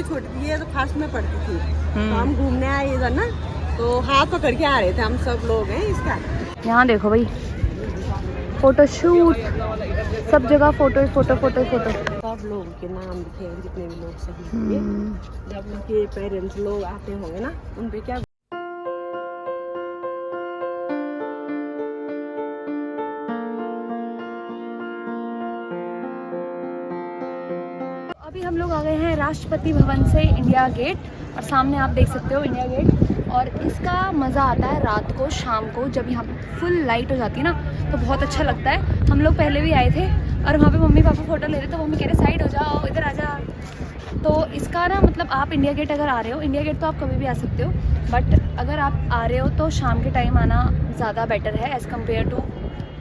छोटी थी ये तो फर्स्ट में पढ़ती थी, तो हम घूमने आए इधर ना, तो हाथ पकड़ के आ रहे थे हम सब लोग हैं इसका। यहाँ देखो भाई, फोटो शूट, सब जगह फोटो फोटो फोटो फोटो। सब लोगों के नाम लिखे हैं जितने भी लोग शहीद हुए। जब उनके पेरेंट्स लोग आते होंगे ना, उन पे क्या अभी हम लोग आ गए हैं राष्ट्रपति भवन से इंडिया गेट, और सामने आप देख सकते हो इंडिया गेट। और इसका मज़ा आता है रात को, शाम को, जब यहाँ फुल लाइट हो जाती है ना, तो बहुत अच्छा लगता है। हम लोग पहले भी आए थे और वहाँ पे मम्मी पापा फ़ोटो ले रहे, तो मम्मी कह रहे साइड हो जाओ, इधर आ जा। तो इसका ना मतलब आप इंडिया गेट अगर आ रहे हो, इंडिया गेट तो आप कभी भी आ सकते हो, बट अगर आप आ रहे हो तो शाम के टाइम आना ज़्यादा बेटर है एज़ कम्पेयर टू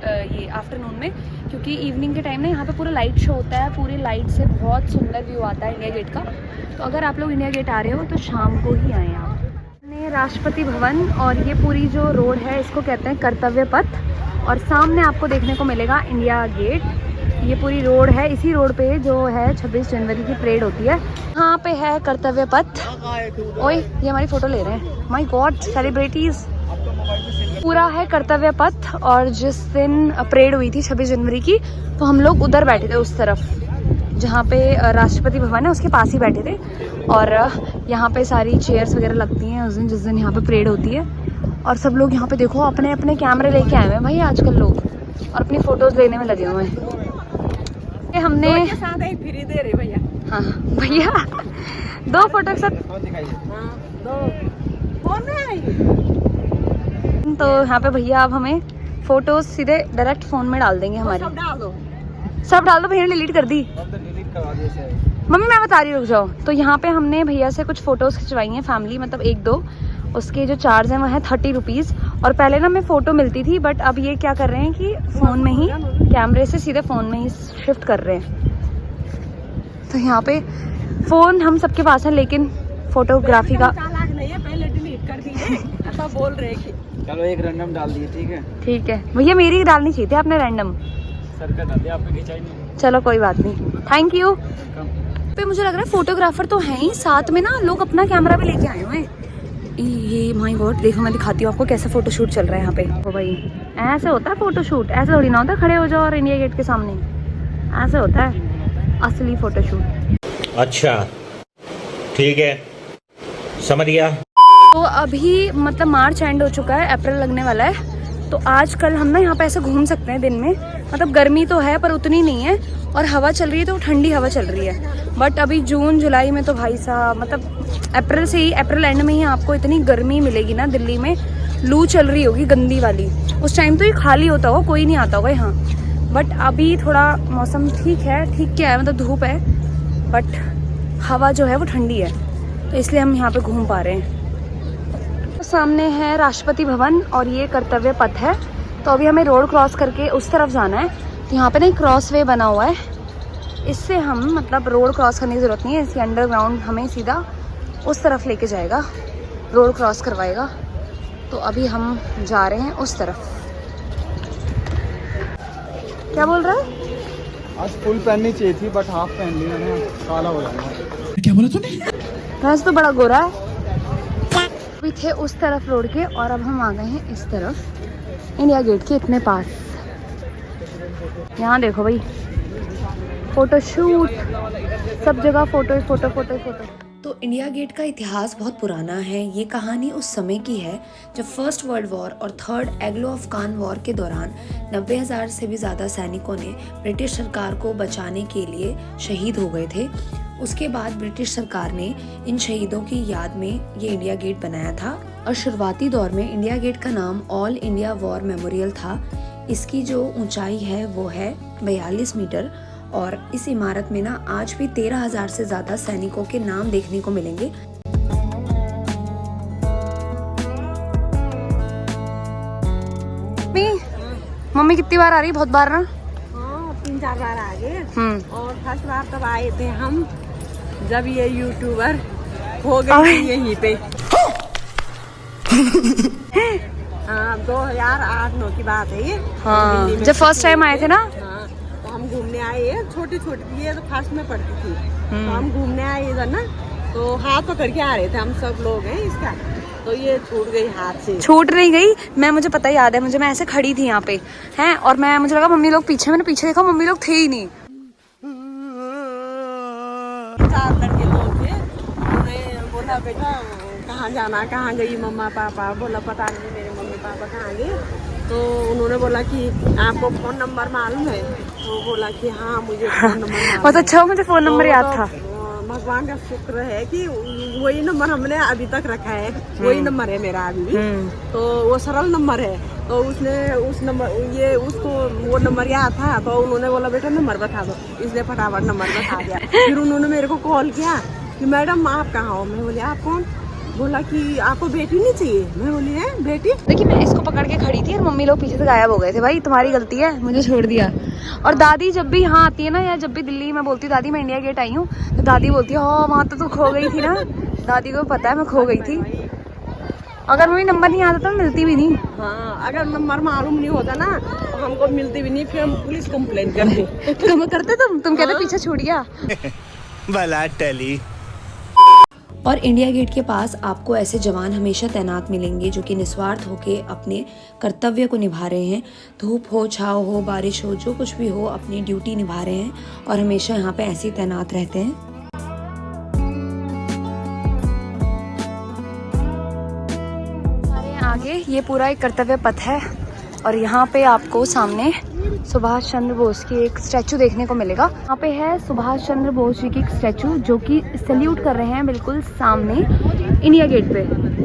ये आफ्टरनून में, क्योंकि इवनिंग के टाइम ना यहाँ पे पूरा लाइट शो होता है, पूरी लाइट से बहुत सुंदर व्यू आता है इंडिया गेट का। तो अगर आप लोग इंडिया गेट आ रहे हो तो शाम को ही आएँ आप। राष्ट्रपति भवन, और ये पूरी जो रोड है इसको कहते हैं कर्तव्य पथ, और सामने आपको देखने को मिलेगा इंडिया गेट। ये पूरी रोड है, इसी रोड पे जो है 26 जनवरी की परेड होती है। यहाँ पे है कर्तव्य पथ। ओए ये हमारी फ़ोटो ले रहे हैं, माय गॉड सेलिब्रिटीज़। पूरा है कर्तव्य पथ, और जिस दिन परेड हुई थी 26 जनवरी की, तो हम लोग उधर बैठे थे उस तरफ, जहाँ पे राष्ट्रपति भवन है उसके पास ही बैठे थे। और यहाँ पे सारी चेयर्स वगैरह लगती हैं उस दिन, जिस दिन यहाँ पे परेड होती है। और सब लोग यहाँ पे देखो अपने अपने कैमरे लेके आए हुए हैं भाई आजकल लोग, और अपनी फ़ोटोज़ लेने में लगे हुए हैं। ये हमने साथ ही फ्री दे रहे भैया। हाँ भैया 2 फोटो के साथ तो यहाँ पे भैया अब हमें फोटोज सीधे डायरेक्ट फ़ोन में डाल देंगे हमारी। सब डाल दो भैया ने डिलीट कर दी। मम्मी मैं बता रही, रुक जाओ। तो यहाँ पे हमने भैया से कुछ फ़ोटोज़ खिंचवाई हैं फैमिली, मतलब 1-2। उसके जो चार्ज हैं वो है 30 रुपीज़। और पहले ना मैं फ़ोटो मिलती थी, बट अब ये क्या कर रहे हैं कि फ़ोन में ही, कैमरे से सीधे फ़ोन में ही शिफ्ट कर रहे हैं। तो यहाँ पे फ़ोन हम सबके पास है, लेकिन फ़ोटोग्राफी का पहले डिलीट कर दिए, ऐसा बोल रहे कि चलो एक रैंडम डाल दिए, ठीक है। ठीक है भैया, मेरी डालनी चाहिए थी आपने रैंडम। सर का डाल दिया, आपने खिंचाई नहीं। चलो कोई बात नहीं, थैंक यू। पे मुझे लग रहा है फोटोग्राफर तो हैं ही, साथ में ना लोग अपना कैमरा भी लेके आए हुए हैं। ये माय गॉड, देखो मैं दिखाती हूँ आपको कैसे फोटोशूट चल रहा है यहाँ पे। ओ भाई ऐसे होता है फोटोशूट, ऐसे थोड़ी ना होता है खड़े हो जाओ और इंडिया गेट के सामने, ऐसे होता है असली फोटोशूट। अच्छा ठीक है, समझ गया। तो अभी मतलब मार्च एंड हो चुका है, अप्रैल लगने वाला है। तो आज कल हम ना यहाँ पे ऐसे घूम सकते हैं दिन में, मतलब गर्मी तो है पर उतनी नहीं है, और हवा चल रही है तो ठंडी हवा चल रही है। बट अभी जून जुलाई में तो भाई साहब, मतलब अप्रैल से ही, अप्रैल एंड में ही आपको इतनी गर्मी मिलेगी ना, दिल्ली में लू चल रही होगी गंदी वाली। उस टाइम तो ये खाली होता होगा, कोई नहीं आता होगा यहाँ। बट अभी थोड़ा मौसम ठीक है, ठीक क्या है, मतलब धूप है, बट हवा जो है वो ठंडी है, तो इसलिए हम यहाँ पे घूम पा रहे हैं। सामने है राष्ट्रपति भवन और ये कर्तव्य पथ है। तो अभी हमें रोड क्रॉस करके उस तरफ जाना है। तो यहाँ पे ना एक क्रॉस वे बना हुआ है, इससे हम मतलब रोड क्रॉस करने की ज़रूरत नहीं है, इससे अंडरग्राउंड हमें सीधा उस तरफ लेके जाएगा, रोड क्रॉस करवाएगा। तो अभी हम जा रहे हैं उस तरफ। क्या बोल रहा है? आज फुल पहननी चाहिए थी, बट हाफ पहन ली मैंने, काला हो जाएगा। क्या बोला तूने? वैसे तो बड़ा गोरा है। अभी थे उस तरफ रोड के, और अब हम आ गए हैं इस तरफ इंडिया गेट के इतने पास। यहाँ देखो भाई, फोटो शूट, सब जगह फोटो फोटो फोटो फोटो। तो इंडिया गेट का इतिहास बहुत पुराना है। ये कहानी उस समय की है जब फर्स्ट वर्ल्ड वॉर और थर्ड एंग्लो अफगान वॉर के दौरान 90,000 से भी ज़्यादा सैनिकों ने ब्रिटिश सरकार को बचाने के लिए शहीद हो गए थे। उसके बाद ब्रिटिश सरकार ने इन शहीदों की याद में ये इंडिया गेट बनाया था, और शुरुआती दौर में इंडिया गेट का नाम ऑल इंडिया वॉर मेमोरियल था। इसकी जो ऊंचाई है वो है 42 मीटर, और इस इमारत में ना आज भी 13,000 से ज्यादा सैनिकों के नाम देखने को मिलेंगे। मम्मी कितनी बार आ रही? बहुत बार ना? हाँ 3-4 बार आ गए। और फर्स्ट बार तब आए थे हम जब ये यूट्यूबर हो गए यहीं पे। हाँ 2008-9 की बात है ये। हाँ जब फर्स्ट टाइम आए थे ना। हाँ तो हम घूमने आए, छोटी छोटी थी ये तो फर्स्ट में पढ़ती थी, तो हम घूमने आए इधर ना, तो हाथ पकड़ के आ रहे थे, हम सब लोग हैं इसका, तो ये छूट गई हाथ से। छूट नहीं गई, मुझे पता याद है, मैं ऐसे खड़ी थी यहाँ पे हैं, और मुझे लगा मम्मी लोग पीछे, मैंने पीछे देखा मम्मी लोग थे ही नहीं। 4 लड़के लोग थे, उन्होंने बोला बेटा कहाँ जाना, कहाँ गई मम्मा पापा, बोला पता नहीं मेरे मम्मी पापा कहाँ गए। तो उन्होंने बोला कि आपको फ़ोन नंबर मालूम है, तो बोला कि हाँ मुझे फ़ोन नंबर मालूम। बहुत अच्छा, मुझे फ़ोन नंबर याद था। भगवान का शुक्र है कि वही नंबर हमने अभी तक रखा है, वही नंबर है मेरा अभी भी। तो वो सरल नंबर है, तो उसने उस नंबर ये उसको वो नंबर याद था, तो उन्होंने बोला बेटा नंबर बता दो, इसलिए फटाफट नंबर बता दिया। फिर उन्होंने मेरे को कॉल किया कि मैडम आप कहाँ हो। मैं बोली आप कौन? बोला कि आपको बेटी नहीं चाहिए। मैं बोली है बेटी। देखिए मैं इसको पकड़ के खड़ी थी और मम्मी लोग पीछे से गायब हो गए थे। भाई तुम्हारी गलती है, मुझे छोड़ दिया। और दादी जब भी यहाँ आती है ना, या जब भी दिल्ली में बोलती हूँ दादी मैं इंडिया गेट आई हूँ, तो दादी बोलती है हाँ वहाँ तो तू खो गई थी ना। दादी को पता है मैं खो गई थी, अगर मुझे नंबर नहीं आता तो मिलती भी नहीं। हाँ अगर नंबर मालूम नहीं होता ना तो हमको मिलती भी नहीं, फिर हम पुलिस कंप्लेंट करते। तुम करते, तुम कहते पीछे छूट गया। भला टली। और इंडिया गेट के पास आपको ऐसे जवान हमेशा तैनात मिलेंगे जो कि निस्वार्थ होकर अपने कर्तव्य को निभा रहे हैं। धूप हो, छाँव हो, बारिश हो, जो कुछ भी हो, अपनी ड्यूटी निभा रहे हैं और हमेशा यहाँ पे ऐसे ही तैनात रहते हैं। हमारे आगे ये पूरा एक कर्तव्य पथ है और यहाँ पे आपको सामने सुभाष चंद्र बोस की एक स्टैचू देखने को मिलेगा। यहाँ पे है सुभाष चंद्र बोस जी की एक स्टैचू जो कि सैल्यूट कर रहे हैं बिल्कुल सामने इंडिया गेट पे।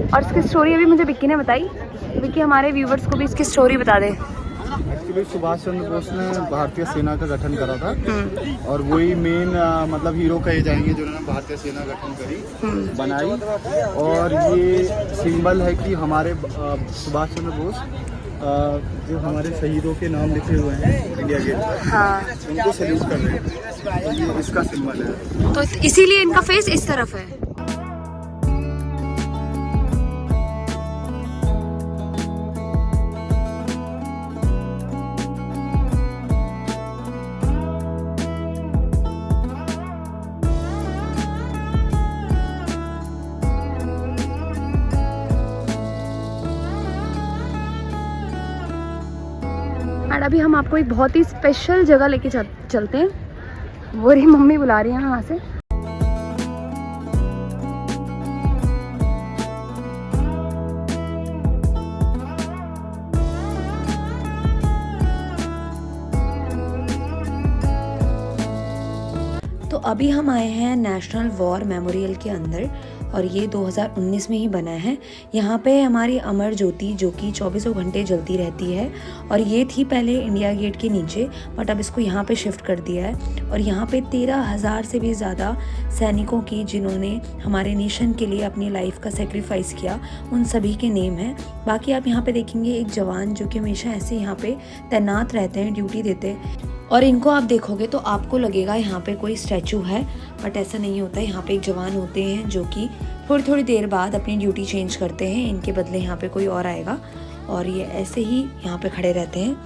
और इसकी स्टोरी अभी मुझे विक्की ने बताई। विक्की हमारे व्यूवर्स को भी इसकी स्टोरी बता दे। एक्चुअली सुभाष चंद्र बोस ने भारतीय सेना का गठन करा था और वही मेन मतलब हीरो कहे जाएंगे जिन्होंने भारतीय सेना गठन करी बनाई। और ये सिंबल है कि हमारे सुभाष चंद्र बोस जो हमारे शहीदों के नाम लिखे हुए हैं इंडिया गेट पर, हाँ, उनको सैल्यूट कर रहे हैं। तो ये इसका सिंबल है, तो इसीलिए इनका फेस इस तरफ है। और अभी हम आपको एक बहुत ही स्पेशल जगह लेके चलते हैं। वो रही मम्मी बुला रही है वहाँ से। तो अभी हम आए हैं नेशनल वॉर मेमोरियल के अंदर और ये 2019 में ही बना है। यहाँ पे हमारी अमर ज्योति जो कि 24 घंटे जलती रहती है और ये थी पहले इंडिया गेट के नीचे, बट अब इसको यहाँ पे शिफ्ट कर दिया है। और यहाँ पे 13,000 से भी ज़्यादा सैनिकों की जिन्होंने हमारे नेशन के लिए अपनी लाइफ का सेक्रीफाइस किया, उन सभी के नेम हैं। बाकी आप यहाँ पे देखेंगे एक जवान जो कि हमेशा ऐसे यहाँ पे तैनात रहते हैं, ड्यूटी देते हैं। और इनको आप देखोगे तो आपको लगेगा यहाँ पे कोई स्टैचू है, बट ऐसा नहीं होता। यहाँ पे एक जवान होते हैं जो कि थोड़ी देर बाद अपनी ड्यूटी चेंज करते हैं, इनके बदले यहाँ पे कोई और आएगा और ये ऐसे ही यहाँ पे खड़े रहते हैं।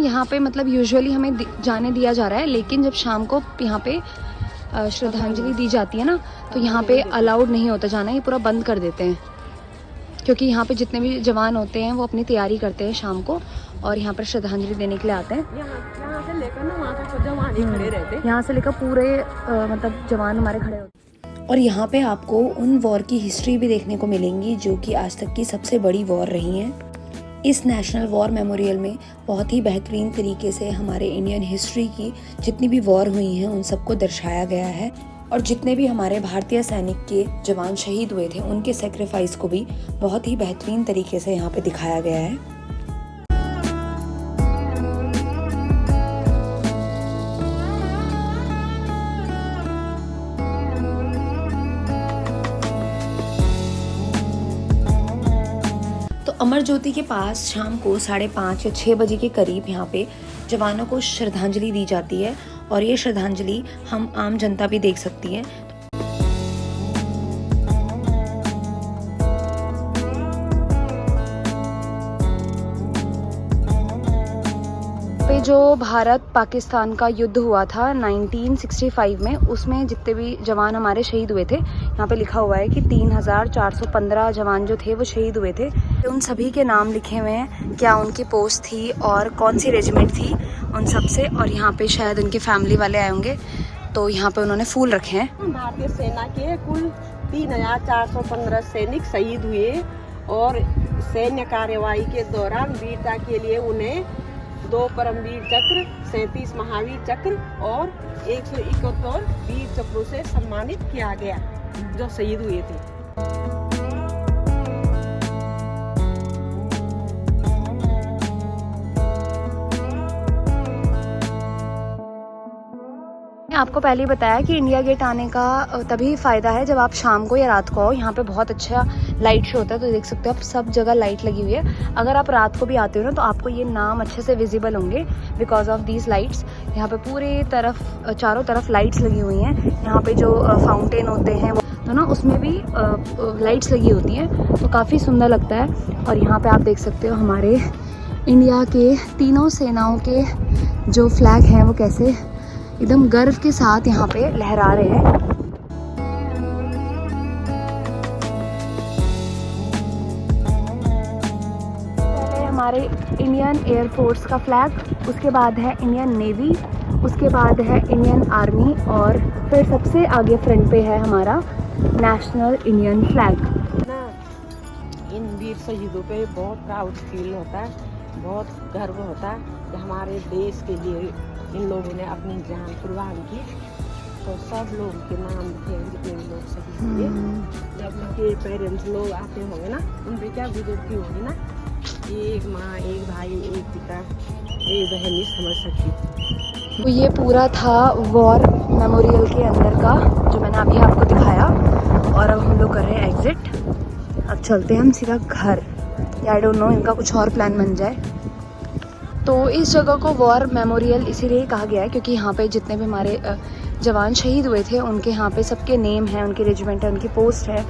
यहाँ पे मतलब यूजुअली हमें जाने दिया जा रहा है, लेकिन जब शाम को यहाँ पे श्रद्धांजलि दी जाती है ना, तो यहाँ पे अलाउड नहीं होता जाना, ये पूरा बंद कर देते हैं। क्योंकि यहाँ पे जितने भी जवान होते हैं वो अपनी तैयारी करते हैं शाम को और यहाँ पर श्रद्धांजलि देने के लिए आते हैं। यहाँ से लेकर ना वहाँ तक जवान ही खड़े रहते हैं। यहाँ से लेकर पूरे मतलब जवान हमारे खड़े होते हैं। और यहाँ पे आपको उन वॉर की हिस्ट्री भी देखने को मिलेंगी जो कि आज तक की सबसे बड़ी वॉर रही है। इस नेशनल वॉर मेमोरियल में बहुत ही बेहतरीन तरीके से हमारे इंडियन हिस्ट्री की जितनी भी वॉर हुई हैं उन सबको दर्शाया गया है और जितने भी हमारे भारतीय सैनिक के जवान शहीद हुए थे उनके सेक्रीफाइस को भी बहुत ही बेहतरीन तरीके से यहाँ पे दिखाया गया है। अमर ज्योति के पास शाम को 5:30 या 6 बजे के करीब यहाँ पे जवानों को श्रद्धांजलि दी जाती है और ये श्रद्धांजलि हम आम जनता भी देख सकती है। पे जो भारत पाकिस्तान का युद्ध हुआ था 1965 में, उसमें जितने भी जवान हमारे शहीद हुए थे, यहाँ पे लिखा हुआ है कि 3415 जवान जो थे वो शहीद हुए थे। उन सभी के नाम लिखे हुए हैं, क्या उनकी पोस्ट थी और कौन सी रेजिमेंट थी उन सब से। और यहाँ पे शायद उनके फैमिली वाले आए होंगे, तो यहाँ पे उन्होंने फूल रखे हैं। भारतीय सेना के कुल 3415 सैनिक शहीद हुए और सैन्य कार्यवाही के दौरान वीरता के लिए उन्हें 2 परमवीर चक्र, 37 महावीर चक्र और 171 वीर चक्रों से सम्मानित किया गया, जो शहीद हुए थे। आपको पहले ही बताया कि इंडिया गेट आने का तभी फ़ायदा है जब आप शाम को या रात को आओ। यहाँ पे बहुत अच्छा लाइट शो होता है, तो देख सकते हो आप सब जगह लाइट लगी हुई है। अगर आप रात को भी आते हो ना, तो आपको ये नाम अच्छे से विजिबल होंगे बिकॉज ऑफ दीज लाइट्स। यहाँ पे पूरे तरफ चारों तरफ लाइट्स लगी हुई हैं। यहाँ पे जो फाउंटेन होते हैं तो ना उसमें भी लाइट्स लगी होती हैं, तो काफ़ी सुंदर लगता है। और यहाँ पर आप देख सकते हो हमारे इंडिया के तीनों सेनाओं के जो फ्लैग हैं वो कैसे एकदम गर्व के साथ यहाँ पे लहरा रहे हैं। पहले हमारे इंडियन एयरफोर्स का फ्लैग, उसके बाद है इंडियन नेवी, उसके बाद है इंडियन आर्मी और फिर सबसे आगे फ्रंट पे है हमारा नेशनल इंडियन फ्लैग। इन वीर शहीदों पे बहुत प्राउड फील होता है, बहुत गर्व होता है कि हमारे देश के लिए इन लोगों ने अपनी जान कुर्बान की। तो सब लोग के नाम लिखे हैं, जितने भी लोग शहीद हुए। जब उनके पेरेंट्स लोग आते होंगे ना, उन पर क्या गुजरती होगी ना, एक माँ, एक भाई, एक पिता, एक बहन नहीं समझ सकती। तो ये पूरा था वॉर मेमोरियल के अंदर का, जो मैंने अभी आपको दिखाया। और अब हम लोग कर रहे हैं एग्जिट। अब चलते हैं हम सीधा घर, या आई डोंट नो इनका कुछ और प्लान बन जाए। तो इस जगह को वॉर मेमोरियल इसीलिए कहा गया है क्योंकि यहाँ पे जितने भी हमारे जवान शहीद हुए थे उनके यहाँ पे सबके नेम हैं, उनके रेजिमेंट है, उनकी पोस्ट है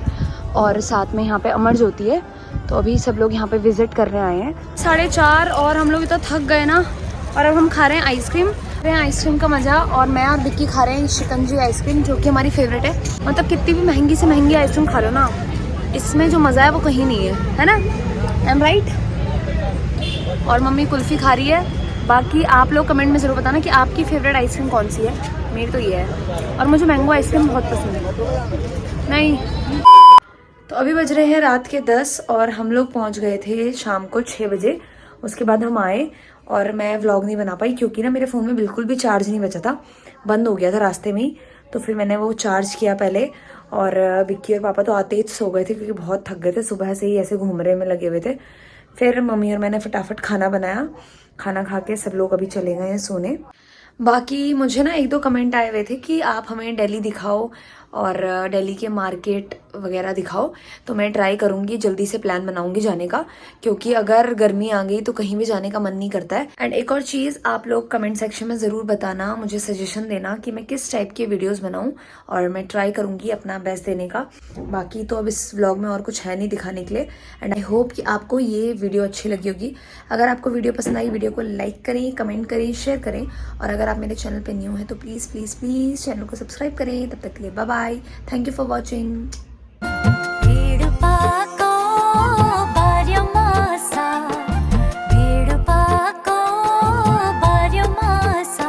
और साथ में यहाँ पे अमर ज्योति है। तो अभी सब लोग यहाँ पे विजिट करने आए हैं। 4:30 और हम लोग इतना थक गए ना, और अब हम खा रहे हैं आइसक्रीम। आइसक्रीम का मज़ा, और मैं और विक्की खा रहे हैं शिकंजी आइसक्रीम, जो कि हमारी फेवरेट है। मतलब कितनी भी महंगी से महंगी आइसक्रीम खा लो ना, इसमें जो मज़ा है वो कहीं नहीं है ना? I am right? और मम्मी कुल्फ़ी खा रही है। बाकी आप लोग कमेंट में ज़रूर बताना कि आपकी फेवरेट आइसक्रीम कौन सी है। मेरी तो ये है, और मुझे मैंगो आइसक्रीम बहुत पसंद है। नहीं, तो अभी बज रहे हैं रात के 10 और हम लोग पहुंच गए थे शाम को 6 बजे। उसके बाद हम आए और मैं व्लॉग नहीं बना पाई क्योंकि ना मेरे फ़ोन में बिल्कुल भी चार्ज नहीं बचा था, बंद हो गया था रास्ते में ही। तो फिर मैंने वो चार्ज किया पहले, और विक्की और पापा तो आते ही सो गए थे क्योंकि बहुत थक गए थे, सुबह से ही ऐसे घूमने में लगे हुए थे। फिर मम्मी और मैंने फटाफट खाना बनाया, खाना खा के सब लोग अभी चले गए हैं सोने। बाकी मुझे ना 1-2 कमेंट आए हुए थे कि आप हमें दिल्ली दिखाओ और दिल्ली के मार्केट वगैरह दिखाओ, तो मैं ट्राई करूँगी, जल्दी से प्लान बनाऊँगी जाने का, क्योंकि अगर गर्मी आ गई तो कहीं भी जाने का मन नहीं करता है। एंड एक और चीज़, आप लोग कमेंट सेक्शन में ज़रूर बताना, मुझे सजेशन देना कि मैं किस टाइप के वीडियोज़ बनाऊँ, और मैं ट्राई करूँगी अपना बेस्ट देने का। बाकी तो अब इस व्लॉग में और कुछ है नहीं दिखाने के लिए, एंड आई होप कि आपको ये वीडियो अच्छी लगी होगी। अगर आपको वीडियो पसंद आई, वीडियो को लाइक करें, कमेंट करें, शेयर करें, और अगर आप मेरे चैनल पर न्यू हैं तो प्लीज़ प्लीज़ प्लीज़ चैनल को सब्सक्राइब करें। तब तक के लिए bye bye, thank you for watching.